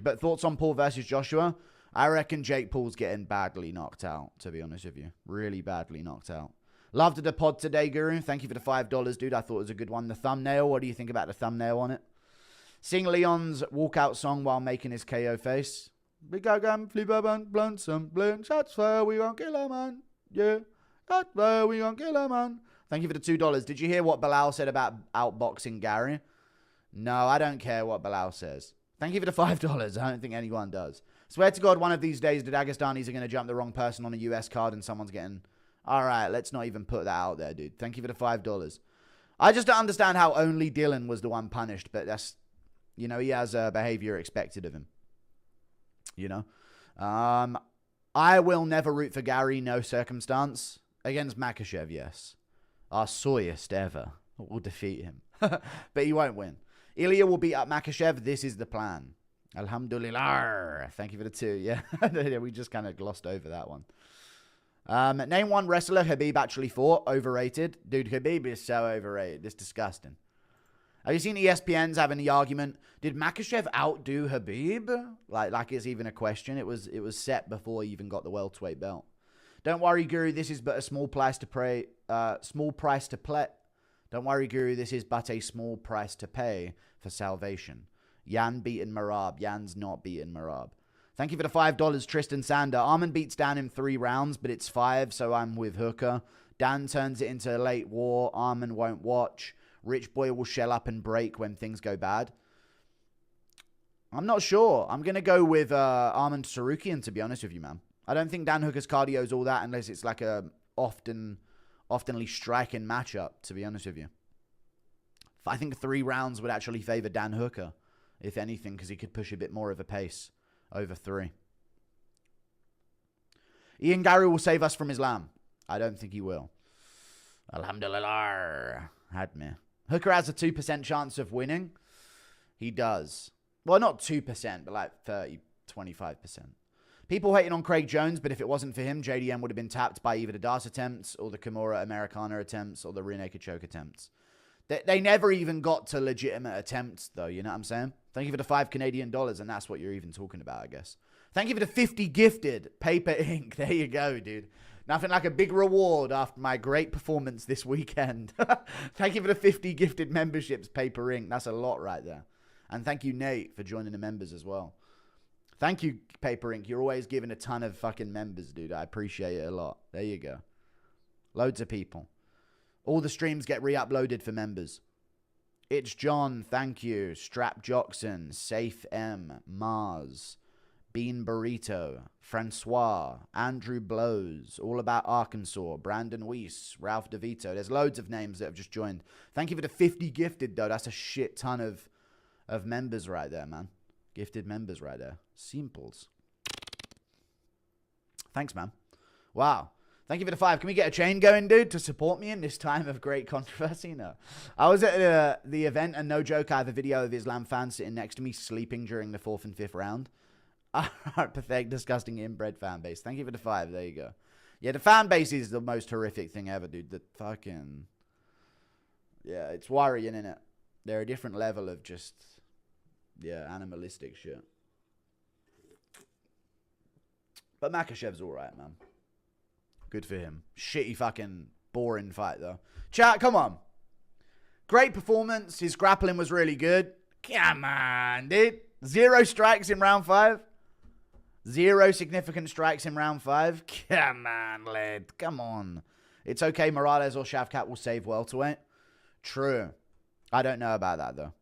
But thoughts on Paul versus Joshua? I reckon Jake Paul's getting badly knocked out, to be honest with you. Really badly knocked out. Loved the pod today, Guru. Thank you for the $5, dude. I thought it was a good one. The thumbnail, what do you think about the thumbnail on it? Sing Leon's walkout song while making his KO face. We got gun, flipper band, blunt, some blunt shots fire. We gon' kill a man. Yeah. Shots fire. We gon' kill a man. Thank you for the $2. Did you hear what Belal said about outboxing Gary? No, I don't care what Belal says. Thank you for the $5. I don't think anyone does. Swear to God, one of these days, the Dagestanis are going to jump the wrong person on a US card and someone's getting... All right, let's not even put that out there, dude. Thank you for the $5. I just don't understand how only Dylan was the one punished, but that's... You know, he has behavior expected of him. You know? I will never root for Gary, no circumstance. Against Makhachev, yes. Our soyest ever will defeat him. But he won't win. Ilya will beat up Makhachev. This is the plan. Alhamdulillah. Thank you for the 2. Yeah, we just kind of glossed over that one. Name one wrestler Khabib actually fought. Overrated. Dude, Khabib is so overrated. It's disgusting. Have you seen ESPN's having the argument? Did Makhachev outdo Khabib? Like it's even a question. It was set before he even got the welterweight belt. Don't worry, Guru. This is but a small price to pay. Don't worry, Guru. This is but a small price to pay for salvation. Yan beaten Marab. Yan's not beaten Marab. Thank you for the $5, Tristan Sander. Arman beats Dan in 3 rounds, but it's 5, so I'm with Hooker. Dan turns it into a late war. Arman won't watch. Rich Boy will shell up and break when things go bad. I'm not sure. I'm going to go with Arman Tsarukyan, to be honest with you, man. I don't think Dan Hooker's cardio is all that unless it's like a oftenly striking matchup, to be honest with you. I think 3 rounds would actually favor Dan Hooker, if anything, because he could push a bit more of a pace over 3. Ian Garry will save us from Islam. I don't think he will. Alhamdulillah. Had me. Hooker has a 2% chance of winning. He does. Well, not 2%, but like 30, 25%. People hating on Craig Jones, but if it wasn't for him, JDM would have been tapped by either the Das attempts or the Kimura Americana attempts or the rear naked choke attempts. They never even got to legitimate attempts, though. You know what I'm saying? Thank you for the $5 Canadian, and that's what you're even talking about, I guess. Thank you for the 50 gifted. Paper Ink. There you go, dude. Nothing like a big reward after my great performance this weekend. Thank you for the 50 gifted memberships, Paper Ink. That's a lot right there. And thank you, Nate, for joining the members as well. Thank you, Paper Ink. You're always giving a ton of fucking members, dude. I appreciate it a lot. There you go. Loads of people. All the streams get re-uploaded for members. It's John, thank you. Strap Jockson, Safe M, Mars, Bean Burrito, Francois, Andrew Blows, All About Arkansas, Brandon Weiss, Ralph DeVito. There's loads of names that have just joined. Thank you for the 50 gifted, though. That's a shit ton of members right there, man. Gifted members right there. Simples. Thanks, man. Wow. Thank you for the 5. Can we get a chain going, dude, to support me in this time of great controversy? No. I was at the event, and no joke, I have a video of Islam fans sitting next to me sleeping during the 4th and 5th round. Pathetic, disgusting, inbred fan base. Thank you for the 5. There you go. Yeah, the fan base is the most horrific thing ever, dude. The fucking... Yeah, it's worrying, innit? They're a different level of just... Yeah, animalistic shit. But Makhachev's alright, man. Good for him. Shitty fucking boring fight, though. Chat, come on. Great performance. His grappling was really good. Come on, dude. 0 strikes in round 5. 0 significant strikes in round 5. Come on, lad. Come on. It's okay. Morales or Shavkat will save welterweight. True. I don't know about that, though.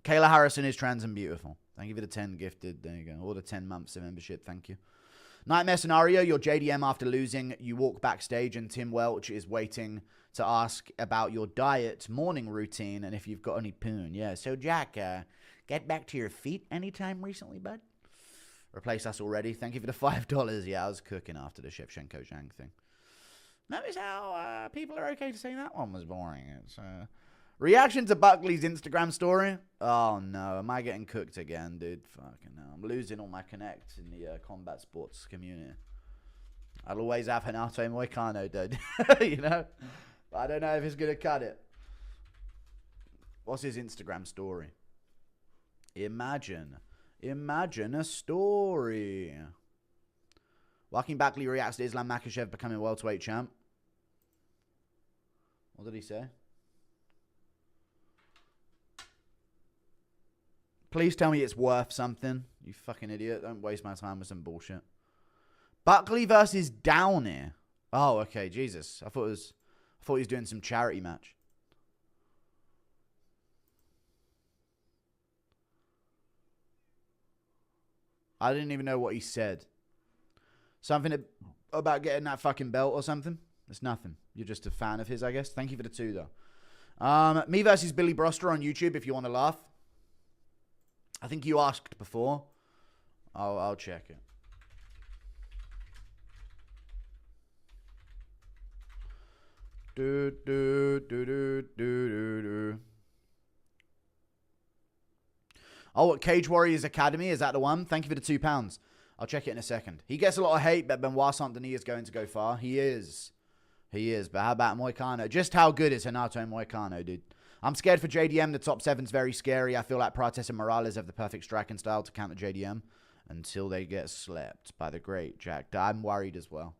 Kayla Harrison is trans and beautiful. Thank you for the 10 gifted. There you go. All the 10 months of membership. Thank you. Nightmare scenario, you're JDM after losing. You walk backstage and Tim Welch is waiting to ask about your diet, morning routine, and if you've got any poon. Yeah, so Jack, get back to your feet anytime recently, bud? Replace us already. Thank you for the $5. Yeah, I was cooking after the Shevchenko Zhang thing. Notice how people are okay to say that one was boring. It's reaction to Buckley's Instagram story. Oh, no. Am I getting cooked again, dude? Fucking hell. I'm losing all my connects in the combat sports community. I'll always have Renato Moicano, dude. You know? But I don't know if he's going to cut it. What's his Instagram story? Imagine Imagine a story. Joaquin Buckley reacts to Islam Makhachev becoming welterweight champ. What did he say? Please tell me it's worth something. You fucking idiot. Don't waste my time with some bullshit. Buckley versus Downey. Oh, okay. Jesus. I thought he was doing some charity match. I didn't even know what he said. Something about getting that fucking belt or something? It's nothing. You're just a fan of his, I guess. Thank you for the 2, though. Me versus Billy Broster on YouTube if you want to laugh. I think you asked before. I'll check it. Do, do, do, do, do, do, do. Oh, Cage Warriors Academy, is that the one? Thank you for the £2. I'll check it in a second. He gets a lot of hate, but Benoit Saint-Denis is going to go far. He is. He is. But how about Moicano? Just how good is Renato Moicano, dude? I'm scared for JDM. The top 7's very scary. I feel like Prates and Morales have the perfect striking style to counter JDM until they get slept by the great Jack. I'm worried as well.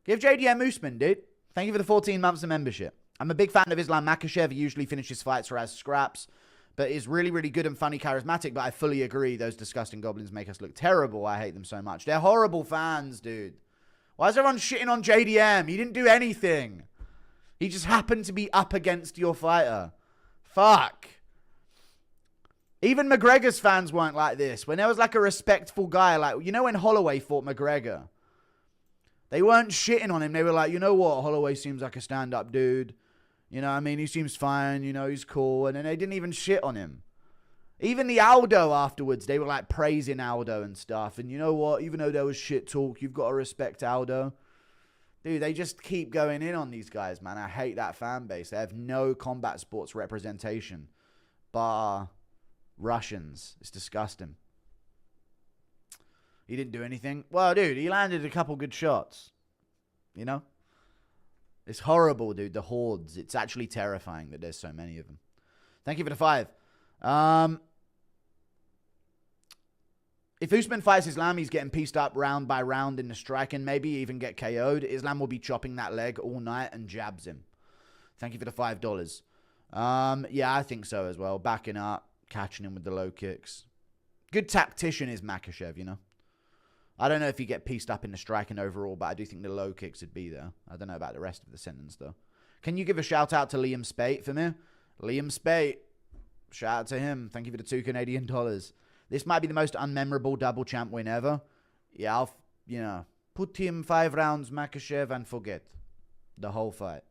Give JDM Usman, dude. Thank you for the 14 months of membership. I'm a big fan of Islam Makhachev. He usually finishes fights or has scraps, but is really, really good and funny, charismatic. But I fully agree. Those disgusting goblins make us look terrible. I hate them so much. They're horrible fans, dude. Why is everyone shitting on JDM? He didn't do anything. He just happened to be up against your fighter. Fuck. Even McGregor's fans weren't like this. When there was like a respectful guy, like, you know when Holloway fought McGregor? They weren't shitting on him. They were like, you know what? Holloway seems like a stand-up dude. You know what I mean? He seems fine. You know, he's cool. And then they didn't even shit on him. Even the Aldo afterwards, they were like praising Aldo and stuff. And you know what? Even though there was shit talk, you've got to respect Aldo. Dude, they just keep going in on these guys, man. I hate that fan base. They have no combat sports representation. Bar Russians. It's disgusting. He didn't do anything. Well, dude, he landed a couple good shots. You know? It's horrible, dude. The hordes. It's actually terrifying that there's so many of them. Thank you for the 5. If Usman fights Islam, he's getting pieced up round by round in the striking. Maybe even get KO'd. Islam will be chopping that leg all night and jabs him. Thank you for the $5. Yeah, I think so as well. Backing up, catching him with the low kicks. Good tactician is Makhachev, you know? I don't know if he get pieced up in the striking overall, but I do think the low kicks would be there. I don't know about the rest of the sentence, though. Can you give a shout-out to Liam Spate for me? Liam Spate. Shout out to him. Thank you for the $2 Canadian. This might be the most unmemorable double champ win ever. Yeah, I'll, you know, put him 5 rounds, Makhachev, and forget the whole fight.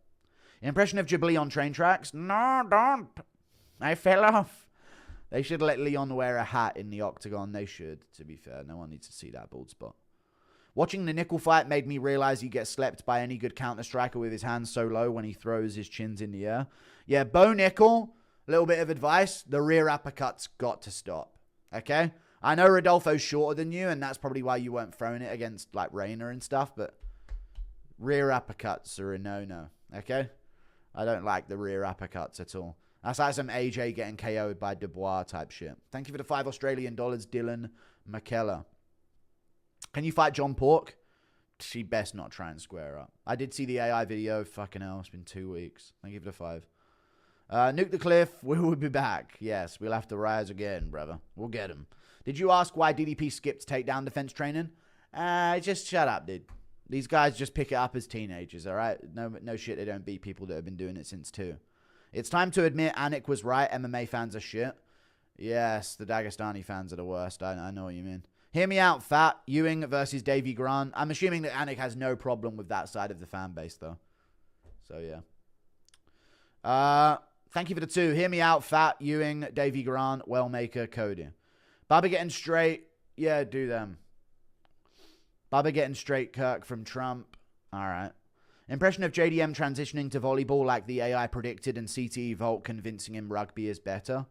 Impression of Ghibli on train tracks? No, don't. I fell off. They should let Leon wear a hat in the octagon. They should, to be fair. No one needs to see that bald spot. Watching the Nickel fight made me realize he gets slept by any good counter striker with his hands so low when he throws his chins in the air. Yeah, Bo Nickel, a little bit of advice. The rear uppercut's got to stop. Okay? I know Rodolfo's shorter than you, and that's probably why you weren't throwing it against, like, Rayner and stuff, but rear uppercuts are a no-no. Okay? I don't like the rear uppercuts at all. That's like some AJ getting KO'd by Dubois type shit. Thank you for the $5 Australian, Dylan McKellar. Can you fight John Pork? She best not try and square up. I did see the AI video. Fucking hell, it's been 2 weeks. Thank you for the 5. Nuke the cliff. We will be back. Yes, we'll have to rise again, brother. We'll get him. Did you ask why DDP skipped takedown defense training? Just shut up, dude. These guys just pick it up as teenagers, all right? No shit, they don't beat people that have been doing it since 2. It's time to admit Anik was right. MMA fans are shit. Yes, the Dagestani fans are the worst. I know what you mean. Hear me out, Fat. Ewing versus Davy Grant. I'm assuming that Anik has no problem with that side of the fan base, though. So, yeah. Thank you for the 2. Hear me out, Fat. Ewing, Davy Grant, Wellmaker, Cody. Bubba getting straight. Yeah, do them. Bubba getting straight, Kirk from Trump. All right. Impression of JDM transitioning to volleyball like the AI predicted and CTE Volt convincing him rugby is better.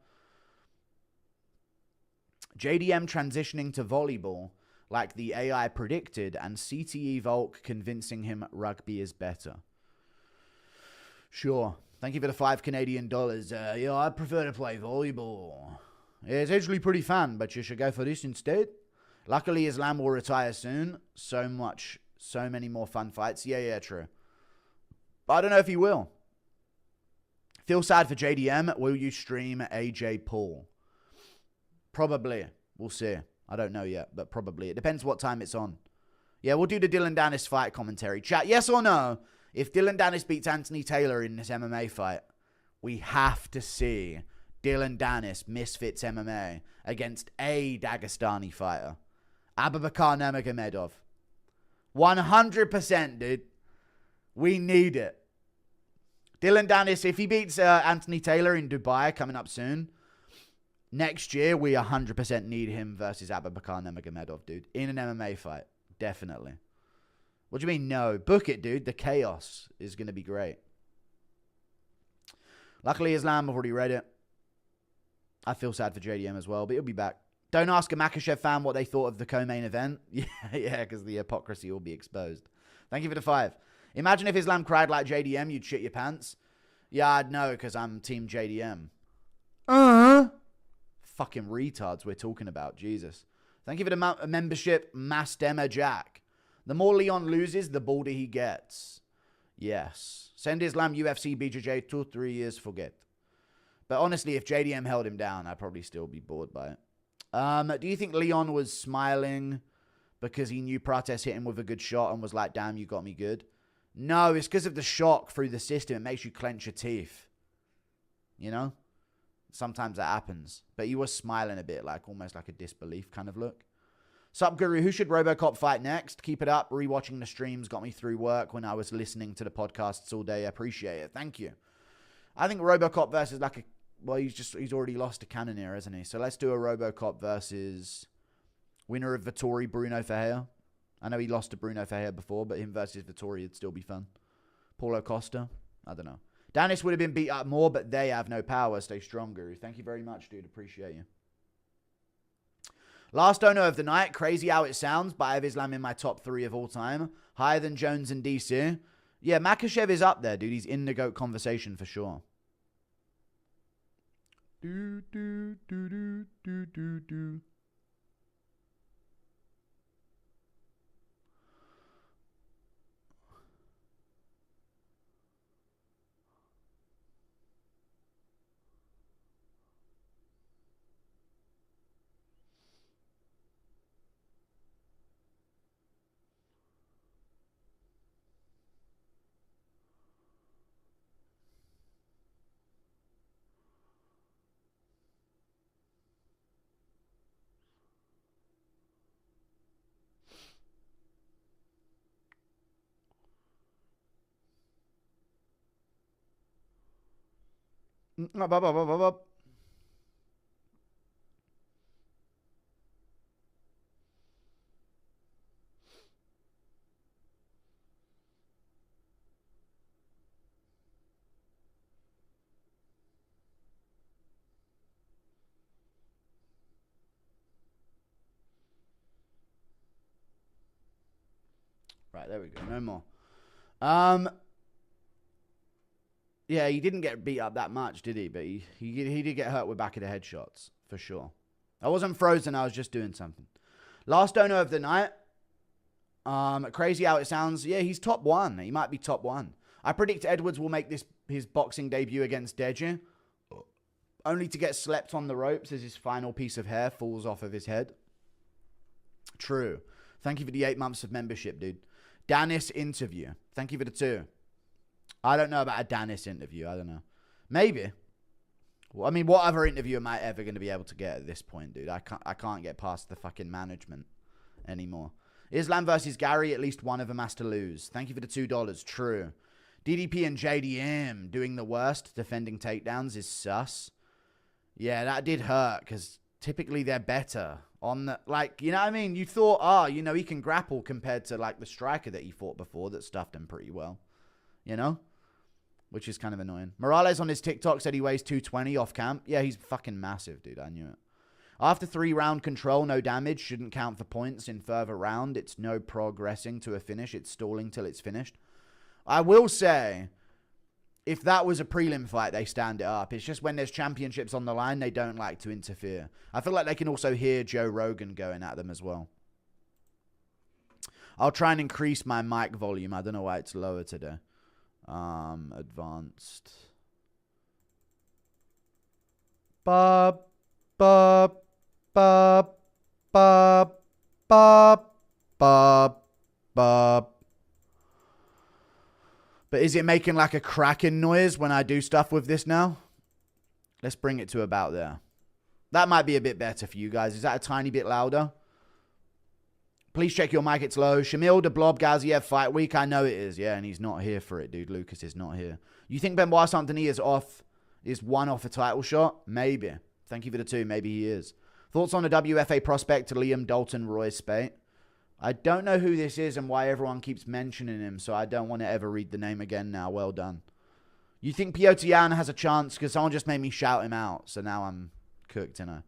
JDM transitioning to volleyball like the AI predicted and CTE Volk convincing him rugby is better. Sure. Thank you for the $5 Canadian. Yeah, I prefer to play volleyball. It's actually pretty fun, but you should go for this instead. Luckily, Islam will retire soon. So many more fun fights. Yeah, true. But I don't know if he will. Feel sad for JDM. Will you stream AJ Paul? Probably. We'll see. I don't know yet, but probably. It depends what time it's on. Yeah, we'll do the Dylan Dennis fight commentary. Chat, yes or no? If Dylan Dennis beats Anthony Taylor in this MMA fight, we have to see Dylan Dennis Misfits MMA against a Dagestani fighter. Abubakar Nurmagomedov. 100%, dude. We need it. Dylan Dennis, if he beats Anthony Taylor in Dubai coming up soon, next year we 100% need him versus Abubakar Nurmagomedov, dude. In an MMA fight. Definitely. What do you mean no? Book it, dude. The chaos is going to be great. Luckily, Islam, I've already read it. I feel sad for JDM as well, but he'll be back. Don't ask a Makhachev fan what they thought of the co-main event. Yeah, because the hypocrisy will be exposed. Thank you for the 5. Imagine if Islam cried like JDM, you'd shit your pants. Yeah, I'd know, because I'm team JDM. Fucking retards we're talking about. Jesus. Thank you for the membership, Mastema Jack. The more Leon loses, the bolder he gets. Yes. Send Islam UFC BJJ 2-3 years, forget. But honestly, if JDM held him down, I'd probably still be bored by it. Do you think Leon was smiling because he knew Prates hit him with a good shot and was like, damn, you got me good? No, it's because of the shock through the system. It makes you clench your teeth. You know? Sometimes that happens. But he was smiling a bit, like almost like a disbelief kind of look. Sup, Guru? Who should Robocop fight next? Keep it up. Rewatching the streams got me through work when I was listening to the podcasts all day. I appreciate it. Thank you. I think Robocop versus like a... Well, he's already lost to Cannonier, hasn't he? So let's do a Robocop versus winner of Vittori, Bruno Ferreira. I know he lost to Bruno Ferreira before, but him versus Vittori would still be fun. Paulo Costa? I don't know. Dennis would have been beat up more, but they have no power. Stay strong, Guru. Thank you very much, dude. Appreciate you. Last owner of the night. Crazy how it sounds, but I have Islam in my top 3 of all time. Higher than Jones and DC. Yeah, Makhachev is up there, dude. He's in the GOAT conversation for sure. Do, do, do, do, do, do, do. Right, there we go. No more. Yeah, he didn't get beat up that much, did he? But he did get hurt with back of the head shots, for sure. I wasn't frozen. I was just doing something. Last owner of the night. Crazy how it sounds. Yeah, he's top 1. He might be top 1. I predict Edwards will make this his boxing debut against Deji, only to get slept on the ropes as his final piece of hair falls off of his head. True. Thank you for the 8 months of membership, dude. Danis interview. Thank you for the 2. I don't know about a Danis interview. I don't know. Maybe. Well, I mean, what other interview am I ever going to be able to get at this point, dude? I can't get past the fucking management anymore. Islam versus Gary. At least one of them has to lose. Thank you for the $2. True. DDP and JDM doing the worst. Defending takedowns is sus. Yeah, that did hurt because typically they're better on the, like, you know what I mean? You thought, you know, he can grapple compared to like the striker that he fought before that stuffed him pretty well. You know? Which is kind of annoying. Morales on his TikTok said he weighs 220 off camp. Yeah, he's fucking massive, dude. I knew it. After 3-round control, no damage. Shouldn't count for points in further round. It's no progressing to a finish. It's stalling till it's finished. I will say, If that was a prelim fight, they stand it up. It's just when there's championships on the line, they don't like to interfere. I feel like they can also hear Joe Rogan going at them as well. I'll try and increase my mic volume. I don't know why it's lower today. Advanced. Bop, bop, bop, bop, bop, bop, bop. But is it making like a cracking noise when I do stuff with this now? Let's bring it to about there. That might be a bit better for you guys. Is that a tiny bit louder? Please check your mic. It's low. Shamil the Blob Gaziev fight week. I know it is. Yeah, and he's not here for it, dude. Lucas is not here. You think Benoit Saint-Denis is off? Is one off a title shot? Maybe. Thank you for the 2. Maybe he is. Thoughts on the WFA prospect Liam Dalton Roy Spate? I don't know who this is and why everyone keeps mentioning him, so I don't want to ever read the name again now. Well done. You think Piotr Jan has a chance? Because someone just made me shout him out, so now I'm cooked, you know.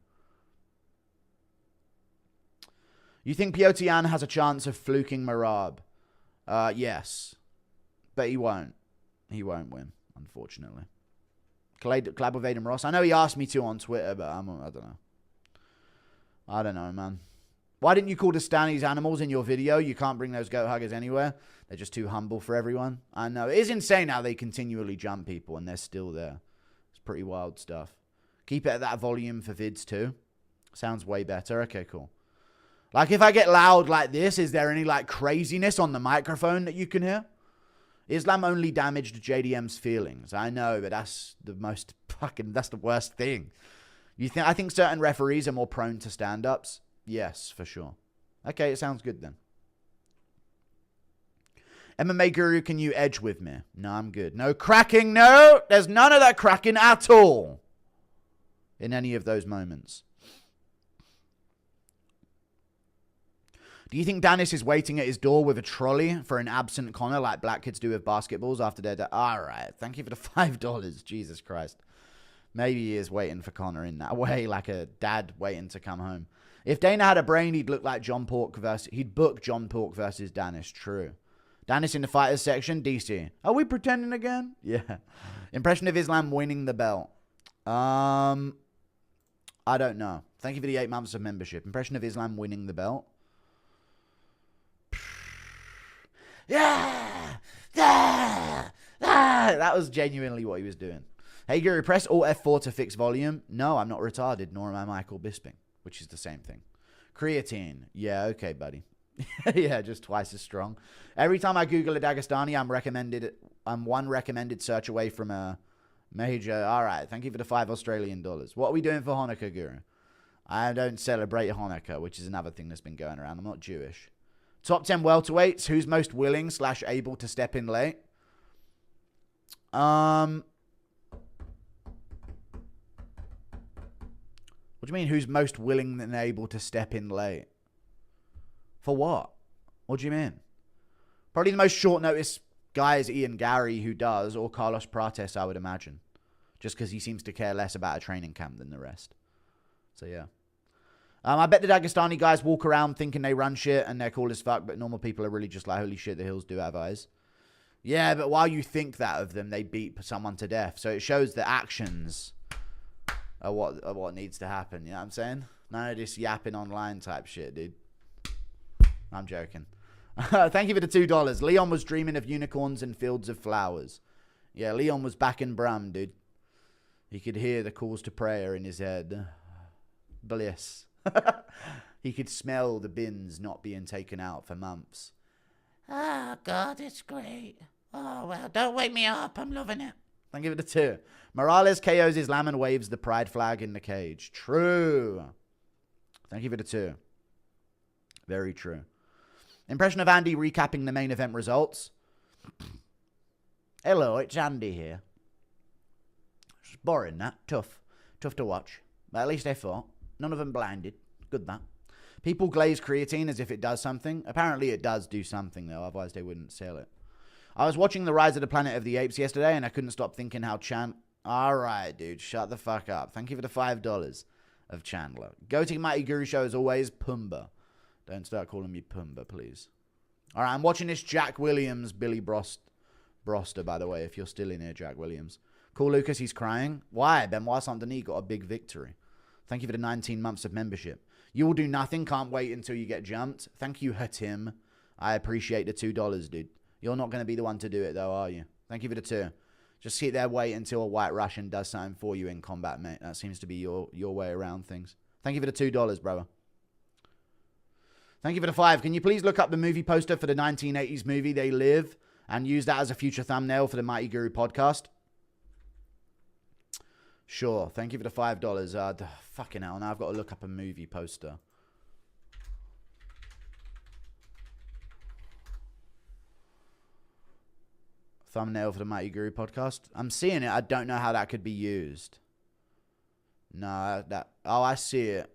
You think Piotr Jan has a chance of fluking Marab? Yes. But he won't. He won't win, unfortunately. Collab with Aiden Ross. I know he asked me to on Twitter, but I don't know. I don't know, man. Why didn't you call the Stannies animals in your video? You can't bring those goat huggers anywhere. They're just too humble for everyone. I know. It is insane how they continually jump people and they're still there. It's pretty wild stuff. Keep it at that volume for vids too. Sounds way better. Okay, cool. Like if I get loud like this, is there any like craziness on the microphone that you can hear? Islam only damaged JDM's feelings. I know, but that's the most that's the worst thing. I think certain referees are more prone to stand-ups. Yes, for sure. Okay, it sounds good then. MMA Guru, can you edge with me? No, I'm good. No cracking, no. There's none of that cracking at all in any of those moments. Do you think Danis is waiting at his door with a trolley for an absent Connor like black kids do with basketballs after their dad? All right. Thank you for the $5. Jesus Christ. Maybe he is waiting for Connor in that way, like a dad waiting to come home. If Dana had a brain, he'd look like John Pork he'd book John Pork versus Danis. True. Danis in the fighters section, DC. Are we pretending again? Yeah. Impression of Islam winning the belt. I don't know. Thank you for the 8 months of membership. Impression of Islam winning the belt. Yeah. That was genuinely what he was doing. Hey, Guru, press Alt F4 to fix volume. No, I'm not retarded, nor am I Michael Bisping, which is the same thing. Creatine. Yeah, okay, buddy. Yeah, just twice as strong. Every time I Google a Dagestani, I'm one recommended search away from a major. All right, thank you for the $5 Australian. What are we doing for Hanukkah, Guru? I don't celebrate Hanukkah, which is another thing that's been going around. I'm not Jewish. Top 10 welterweights. Who's most willing / able to step in late? What do you mean, who's most willing and able to step in late? For what? What do you mean? Probably the most short notice guy is Ian Garry, who does, or Carlos Prates, I would imagine. Just because he seems to care less about a training camp than the rest. So, yeah. I bet the Dagestani guys walk around thinking they run shit and they're cool as fuck, but normal people are really just like, holy shit, the hills do have eyes. Yeah, but while you think that of them, they beat someone to death. So it shows the actions are what needs to happen. You know what I'm saying? None of this yapping online type shit, dude. I'm joking. Thank you for the $2. Leon was dreaming of unicorns and fields of flowers. Yeah, Leon was back in Brum, dude. He could hear the calls to prayer in his head. Bliss. He could smell the bins not being taken out for months. Oh, God, it's great. Oh, well, don't wake me up. I'm loving it. Thank you for the 2. Morales KOs Islam and waves the pride flag in the cage. True. Thank you for the 2. Very true. Impression of Andy recapping the main event results. Hello, it's Andy here. It's boring, that. Tough to watch. But at least they fought. None of them blinded. Good, that. People glaze creatine as if it does something. Apparently it does do something, though. Otherwise they wouldn't sell it. I was watching The Rise of the Planet of the Apes yesterday, and I couldn't stop thinking how All right, dude. Shut the fuck up. Thank you for the $5 of Chandler. Go-to Mighty Guru show, as always, Pumbaa. Don't start calling me Pumbaa, please. All right, I'm watching this Jack Williams, Billy Brost Broster, by the way, if you're still in here, Jack Williams. Cool, Lucas, he's crying. Why? Benoit Saint-Denis got a big victory. Thank you for the 19 months of membership. You will do nothing. Can't wait until you get jumped. Thank you, Hatim. I appreciate the $2, dude. You're not going to be the one to do it, though, are you? Thank you for the 2. Just sit there, wait until a white Russian does something for you in combat, mate. That seems to be your way around things. Thank you for the $2, brother. Thank you for the 5. Can you please look up the movie poster for the 1980s movie They Live and use that as a future thumbnail for the Mighty Guru podcast? Sure. Thank you for the $5. Fucking hell. Now I've got to look up a movie poster. Thumbnail for the Mighty Guru podcast. I'm seeing it. I don't know how that could be used. No, oh, I see it.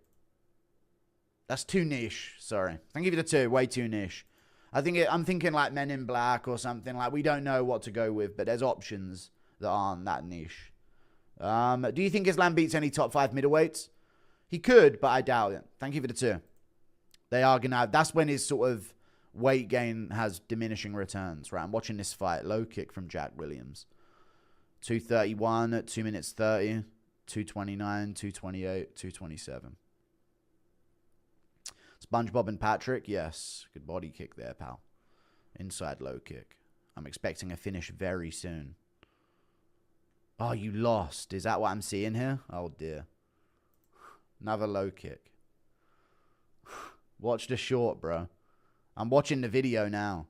That's too niche. Sorry. Thank you for the 2. Way too niche. I'm thinking like Men in Black or something. Like, we don't know what to go with, but there's options that aren't that niche. Do you think Islam beats any top 5 middleweights? He could, but I doubt it. Thank you for the 2. They are going to have... That's when his sort of weight gain has diminishing returns. Right, I'm watching this fight. Low kick from Jack Williams. 2:31 at 2 minutes 30. 2:29, 2:28, 2:27. SpongeBob and Patrick. Yes. Good body kick there, pal. Inside low kick. I'm expecting a finish very soon. Oh, you lost. Is that what I'm seeing here? Oh, dear. Another low kick. Watch the short, bro. I'm watching the video now.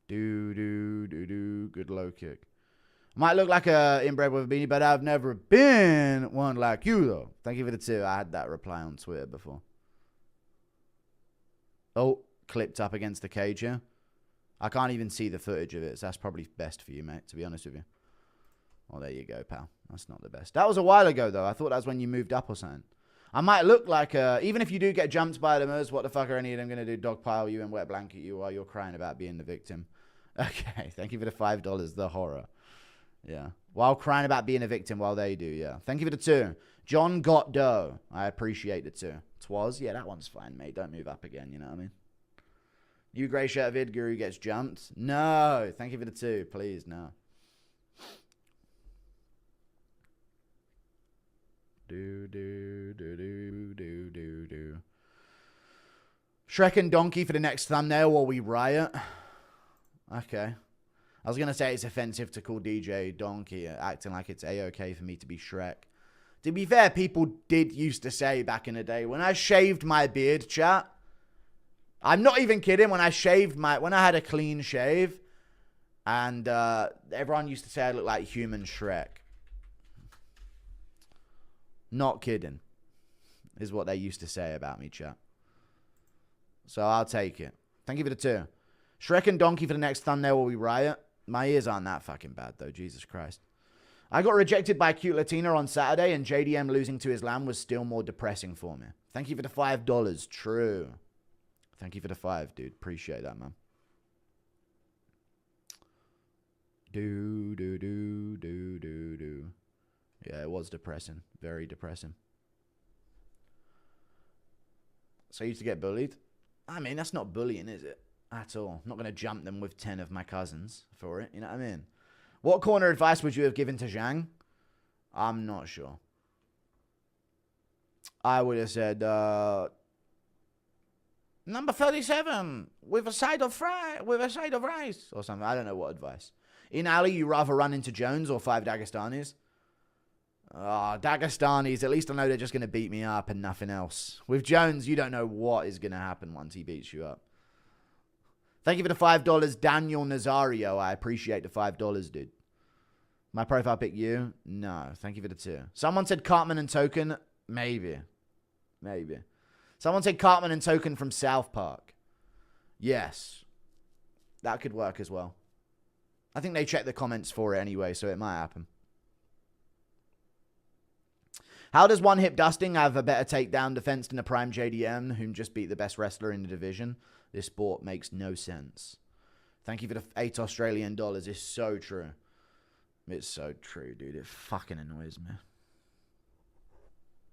Good low kick. Might look like a inbred with a beanie, but I've never been one like you, though. Thank you for the 2. I had that reply on Twitter before. Oh, clipped up against the cage here. I can't even see the footage of it, so that's probably best for you, mate, to be honest with you. Oh, there you go, pal. That's not the best. That was a while ago, though. I thought that was when you moved up or something. I might look like even if you do get jumped by the Murs, what the fuck are any of them going to do? Dogpile you and wet blanket you while you're crying about being the victim. Okay, thank you for the $5. The horror. Yeah. While crying about being a victim while they do, yeah. Thank you for the 2. John Got Doe. I appreciate the 2. Twas. Yeah, that one's fine, mate. Don't move up again, you know what I mean? You grey shirt vid guru gets jumped. No. Thank you for the 2. Please, no. Shrek and Donkey for the next thumbnail while we riot. Okay. I was going to say it's offensive to call DJ Donkey, acting like it's A-okay for me to be Shrek. To be fair, people did used to say back in the day, when I shaved my beard, chat, I'm not even kidding, when I had a clean shave, and everyone used to say I look like human Shrek. Not kidding, is what they used to say about me, chat. So I'll take it. Thank you for the 2. Shrek and Donkey for the next thumbnail while we riot. My ears aren't that fucking bad, though. Jesus Christ. I got rejected by a cute Latina on Saturday, and JDM losing to Islam was still more depressing for me. Thank you for the $5. True. Thank you for the 5, dude. Appreciate that, man. Yeah, it was depressing. Very depressing. So I used to get bullied. I mean, that's not bullying, is it? At all. I'm not going to jump them with 10 of my cousins for it. You know what I mean? What corner advice would you have given to Zhang? I'm not sure. I would have said, number 37 with a side of rice or something. I don't know what advice. In Ali, you rather run into Jones or 5 Dagestanis? Dagestanis, at least I know they're just going to beat me up and nothing else. With Jones, you don't know what is going to happen once he beats you up. Thank you for the $5, Daniel Nazario. I appreciate the $5, dude. My profile pick you? No. Thank you for the 2. Someone said Cartman and Token. Maybe. Someone said Cartman and Token from South Park. Yes. That could work as well. I think they checked the comments for it anyway, so it might happen. How does one hip dusting have a better takedown defense than a prime JDM, whom just beat the best wrestler in the division? This sport makes no sense. Thank you for the $8 Australian dollars. It's so true. It's so true, dude. It fucking annoys me.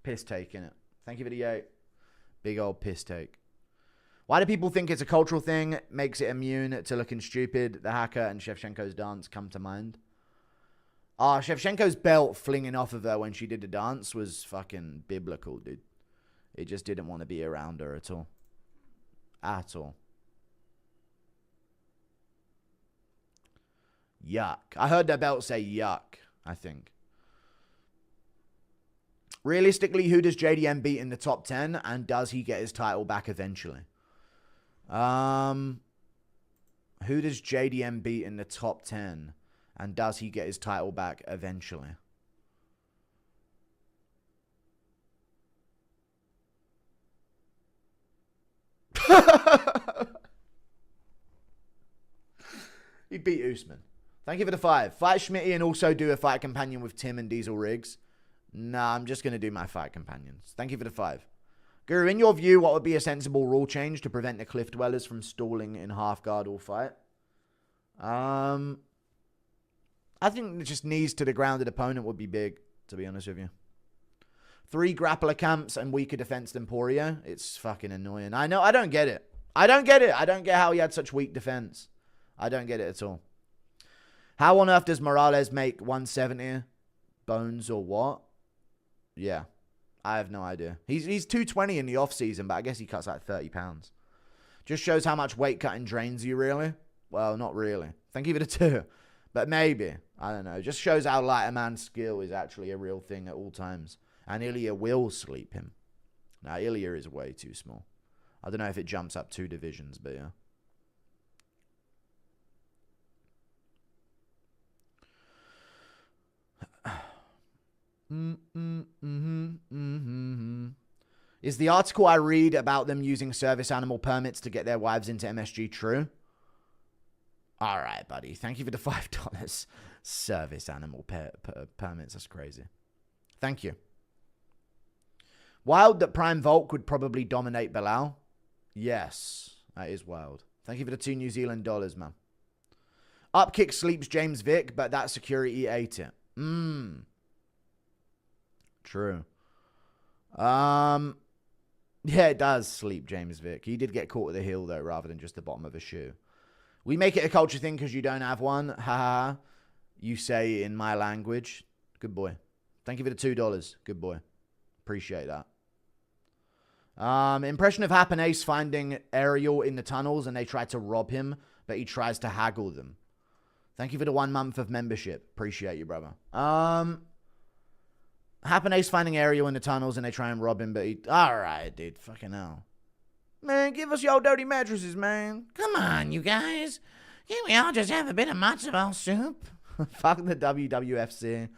Piss take, innit? Thank you for the 8. Big old piss take. Why do people think it's a cultural thing? Makes it immune to looking stupid. The hacker and Shevchenko's dance come to mind. Shevchenko's belt flinging off of her when she did the dance was fucking biblical, dude. It just didn't want to be around her at all. At all. Yuck. I heard that belt say yuck, I think. Realistically, who does JDM beat in the top 10? And does he get his title back eventually? Who does JDM beat in the top 10? And does he get his title back eventually? He beat Usman. Thank you for the 5. Fight Schmitty and also do a fight companion with Tim and Diesel Riggs. Nah, I'm just going to do my fight companions. Thank you for the 5. Guru, in your view, what would be a sensible rule change to prevent the Cliff Dwellers from stalling in half guard all fight? I think just knees to the grounded opponent would be big, to be honest with you. 3 grappler camps and weaker defense than Poirier. It's fucking annoying. I know. I don't get it. I don't get how he had such weak defense. I don't get it at all. How on earth does Morales make 170? Bones or what? Yeah. I have no idea. He's 220 in the off season, but I guess he cuts like 30 pounds. Just shows how much weight cutting drains you, really. Well, not really. Thank you for the 2. But maybe. I don't know. Just shows how light a man's skill is actually a real thing at all times. And Ilya will sleep him. Now, Ilya is way too small. I don't know if it jumps up 2 divisions, but yeah. Is the article I read about them using service animal permits to get their wives into MSG true? All right, buddy. Thank you for the $5. Service animal permits. That's crazy. Thank you. Wild that Prime Volk would probably dominate Belal. Yes, that is wild. Thank you for the $2 New Zealand dollars, man. Upkick sleeps James Vick, but that security ate it. True. Yeah, it does sleep James Vick. He did get caught with a heel, though, rather than just the bottom of a shoe. We make it a culture thing because you don't have one. Ha ha. You say in my language. Good boy. Thank you for the $2. Good boy. Appreciate that. Impression of Happen Ace finding Ariel in the tunnels and they try to rob him, but he tries to haggle them. Thank you for the 1 month of membership. Appreciate you, brother. Happen Ace finding Ariel in the tunnels and they try and rob him, but he... Alright, dude. Fucking hell. Man, give us your dirty mattresses, man. Come on, you guys. Can't we all just have a bit of matzo ball soup? Fuck the WWFC.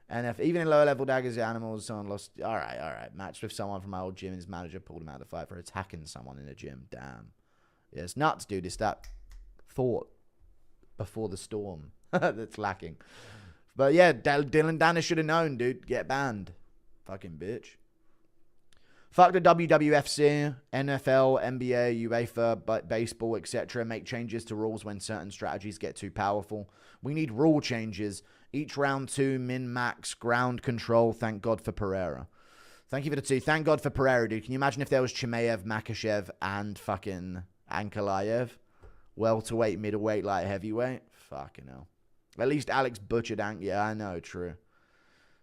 And if even in lower level daggers, animals, someone lost... Alright. Matched with someone from my old gym and his manager pulled him out of the fight for attacking someone in a gym. Damn. Yeah, it's nuts, dude. It's that thought before the storm that's lacking. But yeah, Dylan Danner should have known, dude. Get banned. Fucking bitch. Fuck the WWFC, NFL, NBA, UEFA, baseball, etc. Make changes to rules when certain strategies get too powerful. We need rule changes. Each round 2, min-max, ground control. Thank God for Pereira. Thank you for the 2. Thank God for Pereira, dude. Can you imagine if there was Chimaev, Makhachev, and fucking Ankalaev? Welterweight, middleweight, light heavyweight? Fucking hell. At least Alex butchered Ank. Yeah, I know, true.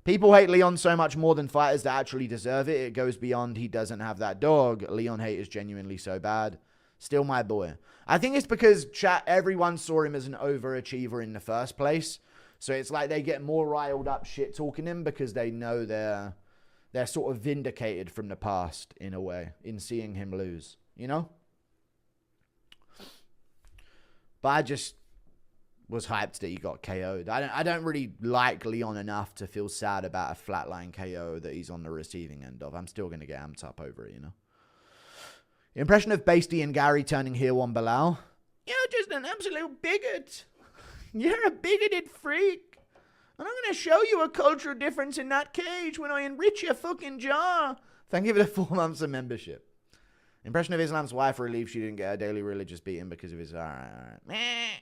People hate Leon so much more than fighters that actually deserve it. It goes beyond he doesn't have that dog. Leon hate is genuinely so bad. Still my boy. I think it's because everyone saw him as an overachiever in the first place. So it's like they get more riled up shit talking him because they know they're sort of vindicated from the past in a way in seeing him lose, you know? But I just was hyped that he got KO'd. I don't really like Leon enough to feel sad about a flatline KO that he's on the receiving end of. I'm still going to get amped up over it, you know? Impression of based Ian Garry turning heel on Belal. You're just an absolute bigot. You're a bigoted freak. And I'm going to show you a cultural difference in that cage when I enrich your fucking jaw. Thank you for the 4 months of membership. Impression of Islam's wife relieved she didn't get a daily religious beating because of his... All right.